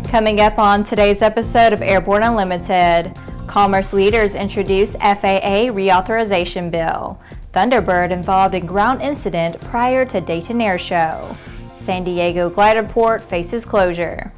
Coming up on today's episode of Airborne Unlimited, commerce leaders introduce FAA Reauthorization Bill. Thunderbird involved in ground incident prior to Dayton Air Show. San Diego Gliderport faces closure.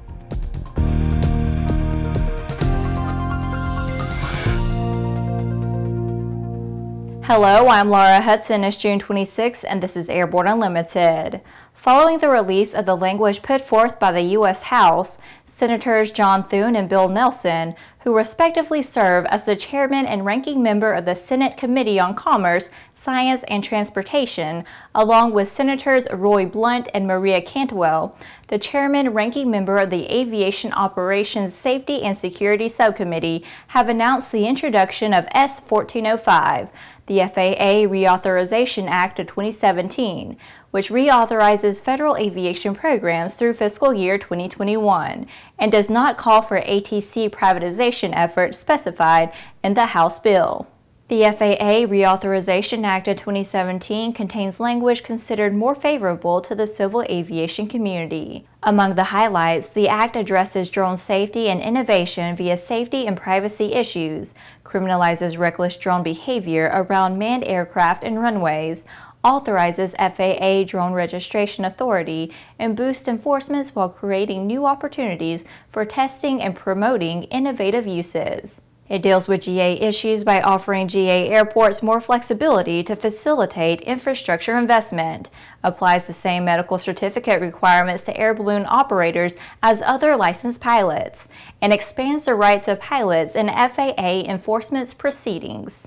Hello, I'm Laura Hudson. It's June 26th, and this is Airborne Unlimited. Following the release of the language put forth by the U.S. House, Senators John Thune and Bill Nelson, who respectively serve as the chairman and ranking member of the Senate Committee on Commerce, Science, and Transportation, along with Senators Blunt and Maria Cantwell, the chairman ranking member of the Aviation Operations Safety and Security Subcommittee, have announced the introduction of S. 1405, the FAA Reauthorization Act of 2017, which reauthorizes federal aviation programs through fiscal year 2021 and does not call for ATC privatization efforts specified in the House bill. The FAA Reauthorization Act of 2017 contains language considered more favorable to the civil aviation community. Among the highlights, the Act addresses drone safety and innovation via safety and privacy issues, criminalizes reckless drone behavior around manned aircraft and runways, authorizes FAA Drone Registration Authority, and boosts enforcement while creating new opportunities for testing and promoting innovative uses. It deals with GA issues by offering GA airports more flexibility to facilitate infrastructure investment, applies the same medical certificate requirements to air balloon operators as other licensed pilots, and expands the rights of pilots in FAA enforcement proceedings.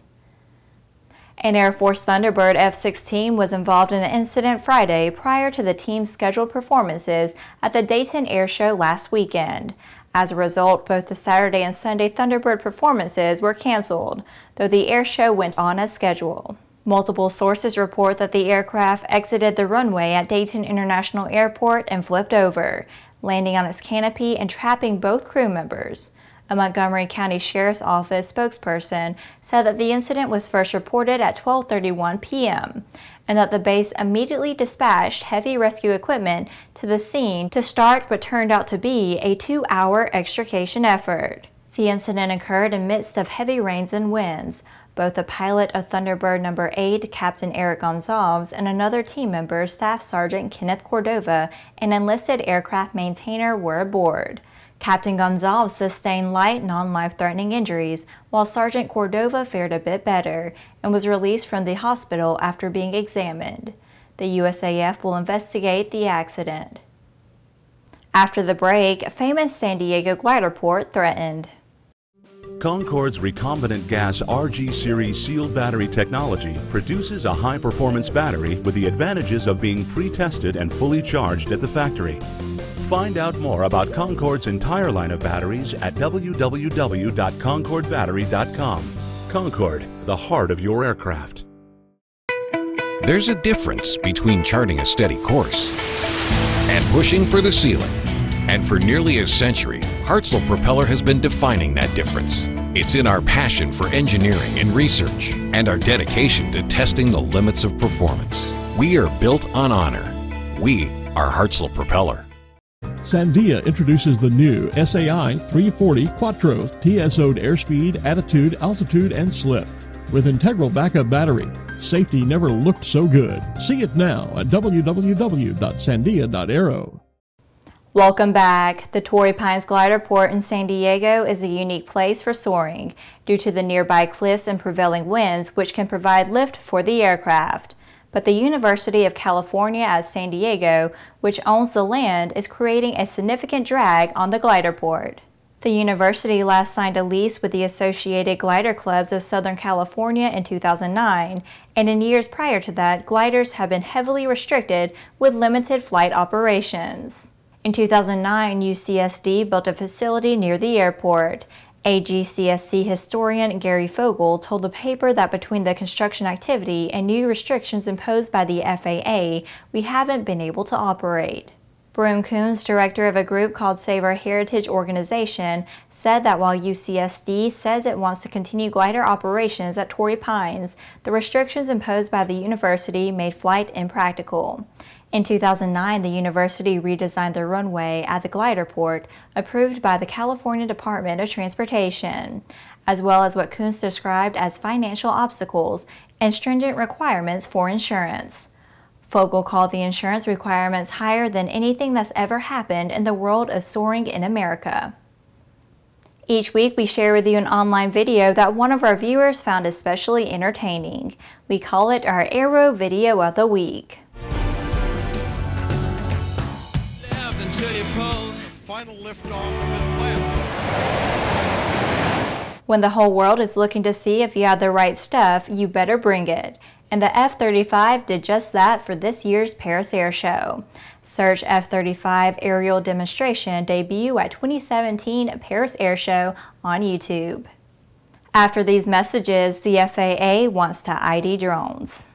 An Air Force Thunderbird F-16 was involved in an incident Friday prior to the team's scheduled performances at the Dayton Air Show last weekend. As a result, both the Saturday and Sunday Thunderbird performances were canceled, though the air show went on as scheduled. Multiple sources report that the aircraft exited the runway at Dayton International Airport and flipped over, landing on its canopy and trapping both crew members. A Montgomery County Sheriff's Office spokesperson said that the incident was first reported at 12:31 p.m. and that the base immediately dispatched heavy rescue equipment to the scene to start what turned out to be a 2-hour extrication effort. The incident occurred amidst of heavy rains and winds. Both the pilot of Thunderbird No. 8, Captain Eric Gonzalez, and another team member, Staff Sergeant Kenneth Cordova, an enlisted aircraft maintainer, were aboard. Captain Gonzalez sustained light, non-life-threatening injuries, while Sergeant Cordova fared a bit better and was released from the hospital after being examined. The USAF will investigate the accident. After the break, famous San Diego Gliderport threatened. Concorde's recombinant gas RG series sealed battery technology produces a high-performance battery with the advantages of being pre-tested and fully charged at the factory. Find out more about Concorde's entire line of batteries at www.concordebattery.com. Concorde, the heart of your aircraft. There's a difference between charting a steady course and pushing for the ceiling. And for nearly a century, Hartzell Propeller has been defining that difference. It's in our passion for engineering and research and our dedication to testing the limits of performance. We are built on honor. We are Hartzell Propeller. Sandia introduces the new SAI 340 Quattro TSO'd airspeed, attitude, altitude, and slip. With integral backup battery, safety never looked so good. See it now at www.sandia.aero. Welcome back. The Torrey Pines Gliderport in San Diego is a unique place for soaring due to the nearby cliffs and prevailing winds, which can provide lift for the aircraft. But the University of California at San Diego, which owns the land, is creating a significant drag on the gliderport. The university last signed a lease with the Associated Glider Clubs of Southern California in 2009, and in years prior to that, gliders have been heavily restricted with limited flight operations. In 2009, UCSD built a facility near the airport. AGCSC historian Gary Fogel told the paper that between the construction activity and new restrictions imposed by the FAA, we haven't been able to operate. Broom Coons, director of a group called Save Our Heritage Organization, said that while UCSD says it wants to continue glider operations at Torrey Pines, the restrictions imposed by the university made flight impractical. In 2009, the university redesigned the runway at the Gliderport, approved by the California Department of Transportation, as well as what Coons described as financial obstacles and stringent requirements for insurance. Fogel called the insurance requirements higher than anything that's ever happened in the world of soaring in America. Each week, we share with you an online video that one of our viewers found especially entertaining. We call it our Aero Video of the Week. Final liftoff of Atlanta. When the whole world is looking to see if you have the right stuff, you better bring it. And the F-35 did just that for this year's Paris Air Show. Search F-35 aerial demonstration debut at 2017 Paris Air Show on YouTube. After these messages, the FAA wants to ID drones.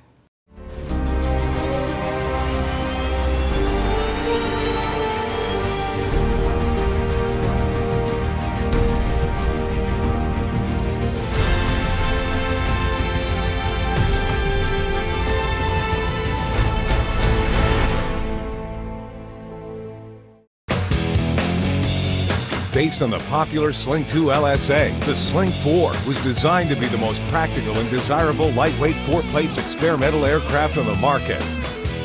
Based on the popular Sling 2 LSA, the Sling 4 was designed to be the most practical and desirable lightweight four-place experimental aircraft on the market.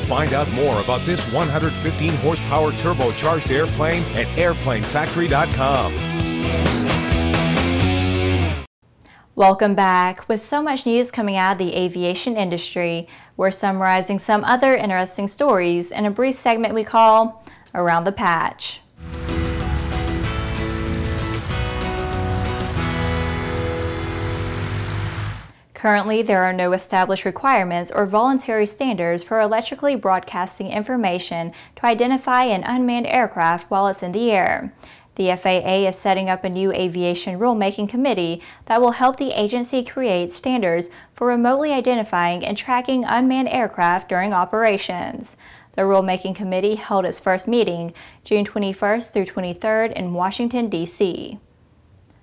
Find out more about this 115 horsepower turbocharged airplane at airplanefactory.com. Welcome back. With so much news coming out of the aviation industry, we're summarizing some other interesting stories in a brief segment we call Around the Patch. Currently, there are no established requirements or voluntary standards for electrically broadcasting information to identify an unmanned aircraft while it's in the air. The FAA is setting up a new aviation rulemaking committee that will help the agency create standards for remotely identifying and tracking unmanned aircraft during operations. The rulemaking committee held its first meeting June 21st through 23rd in Washington, D.C.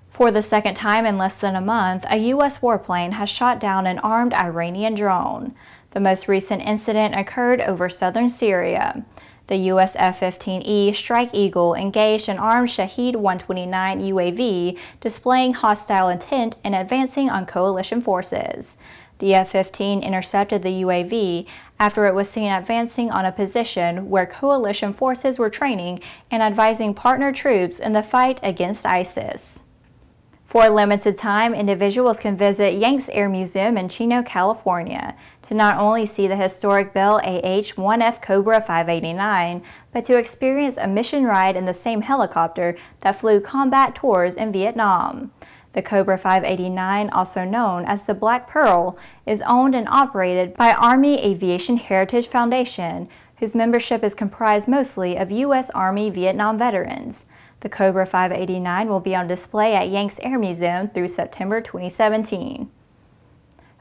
For the second time in less than a month, a U.S. warplane has shot down an armed Iranian drone. The most recent incident occurred over southern Syria. The U.S. F-15E Strike Eagle engaged an armed Shahed-129 UAV, displaying hostile intent and advancing on coalition forces. The F-15 intercepted the UAV after it was seen advancing on a position where coalition forces were training and advising partner troops in the fight against ISIS. For a limited time, individuals can visit Yanks Air Museum in Chino, California, to not only see the historic Bell AH-1F Cobra 589, but to experience a mission ride in the same helicopter that flew combat tours in Vietnam. The Cobra 589, also known as the Black Pearl, is owned and operated by Army Aviation Heritage Foundation, whose membership is comprised mostly of U.S. Army Vietnam veterans. The Cobra 589 will be on display at Yanks Air Museum through September 2017.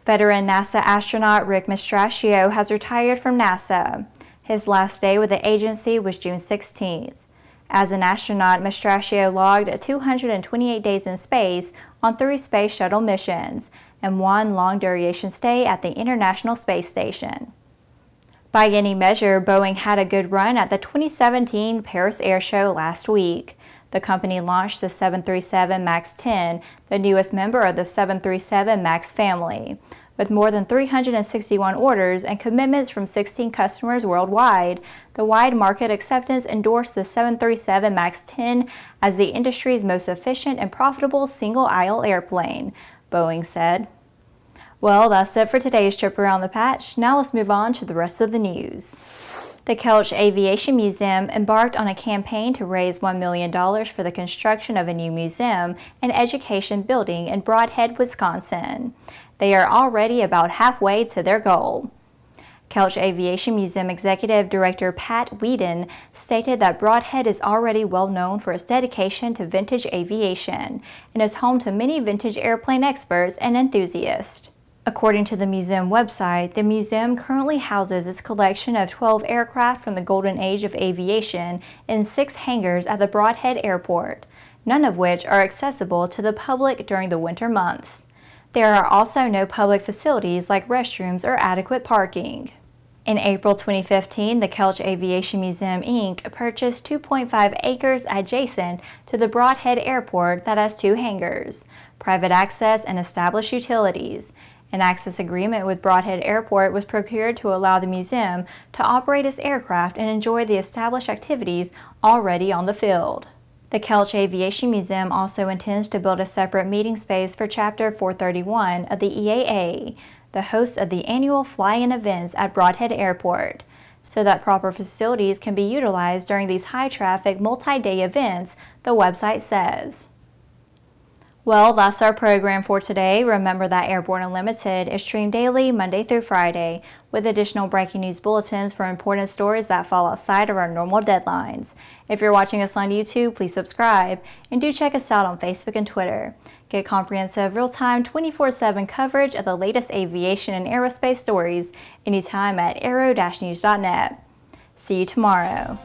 Veteran NASA astronaut Rick Mastracchio has retired from NASA. His last day with the agency was June 16th. As an astronaut, Mastracchio logged 228 days in space on 3 space shuttle missions and 1 long-duration stay at the International Space Station. By any measure, Boeing had a good run at the 2017 Paris Air Show last week. The company launched the 737 MAX 10, the newest member of the 737 MAX family. With more than 361 orders and commitments from 16 customers worldwide, the wide market acceptance endorsed the 737 MAX 10 as the industry's most efficient and profitable single-aisle airplane, Boeing said. Well, that's it for today's trip around the patch. Now let's move on to the rest of the news. The Kelch Aviation Museum embarked on a campaign to raise $1 million for the construction of a new museum and education building in Brodhead, Wisconsin. They are already about halfway to their goal. Kelch Aviation Museum Executive Director Pat Whedon stated that Brodhead is already well known for its dedication to vintage aviation and is home to many vintage airplane experts and enthusiasts. According to the museum website, the museum currently houses its collection of 12 aircraft from the golden age of aviation in 6 hangars at the Brodhead Airport, none of which are accessible to the public during the winter months. There are also no public facilities like restrooms or adequate parking. In April 2015, the Kelch Aviation Museum, Inc. purchased 2.5 acres adjacent to the Brodhead Airport that has 2 hangars, private access, and established utilities. An access agreement with Brodhead Airport was procured to allow the museum to operate its aircraft and enjoy the established activities already on the field. The Kelch Aviation Museum also intends to build a separate meeting space for Chapter 431 of the EAA, the host of the annual fly-in events at Brodhead Airport, so that proper facilities can be utilized during these high-traffic multi-day events, the website says. Well, that's our program for today. Remember that Airborne Unlimited is streamed daily, Monday through Friday, with additional breaking news bulletins for important stories that fall outside of our normal deadlines. If you're watching us on YouTube, please subscribe, and do check us out on Facebook and Twitter. Get comprehensive, real-time, 24/7 coverage of the latest aviation and aerospace stories anytime at aero-news.net. See you tomorrow.